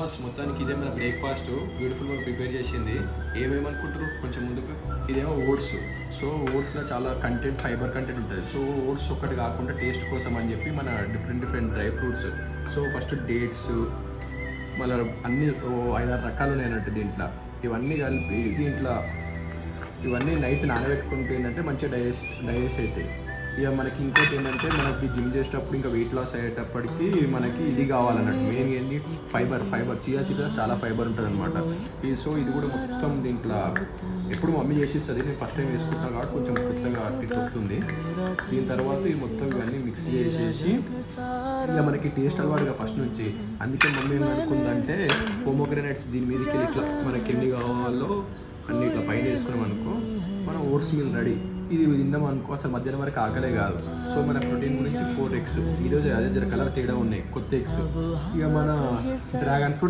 Boss మొత్తానికి ఇదే మన బ్రేక్ఫాస్ట్ బ్యూటిఫుల్గా ప్రిపేర్ చేసింది. ఏమేమనుకుంటారు కొంచెం ముందుకు, ఇదేమో ఓట్స్. సో ఓట్స్లో చాలా ఫైబర్ కంటెంట్ ఉంటుంది. సో ఓట్స్ ఒక్కటి కాకుండా టేస్ట్ కోసం అని చెప్పి మన different dry fruits. So first dates, మళ్ళీ అన్నీ 5-6 రకాలు ఉన్నాయి అన్నట్టు దీంట్లో. ఇవన్నీ కలిపి ఇవన్నీ నైట్ నానబెట్టుకుంటే ఏంటంటే మంచిగా డైజెస్ట్ అవుతాయి. ఇక మనకి ఇంకోటి ఏంటంటే మనకి జిమ్ చేసేటప్పుడు ఇంకా వెయిట్ లాస్ అయ్యేటప్పటికి మనకి ఇది కావాలన్నట్టు. మెయిన్ ఏంటి ఫైబర్ చియా సీడ్స్లో చాలా ఫైబర్ ఉంటుంది అనమాట. సో ఇది కూడా మొత్తం దీంట్లో ఎప్పుడు మమ్మీ చేసిస్తుంది, నేను ఫస్ట్ టైం వేసుకుంటాను కాబట్టి కొంచెం కొత్తగా ఇట్లా వస్తుంది. దీని తర్వాత ఈ మొత్తం ఇవన్నీ మిక్స్ చేసేసి ఇక మనకి టేస్ట్ అలవాటుగా ఫస్ట్ నుంచి. అందుకే మమ్మీ ఏమనుకుందంటే పోమోగ్రానైట్స్ దీని మీదకి ఇట్లా మనకి ఎన్ని కావాలో అన్ని ఇట్లా పైన వేసుకున్నాం అనుకో, మనం ఓట్స్ మీల్ రెడీ. ఇది తిన్నాం అనుకో అసలు మధ్యాహ్నం వరకు ఆకలే కాదు. సో మన ప్రోటీన్ గురించి 4 eggs. ఈరోజు అదే జర కలర్ తేడా ఉన్నాయి, కొత్త ఎగ్స్. ఇక మన డ్రాగన్ ఫ్రూట్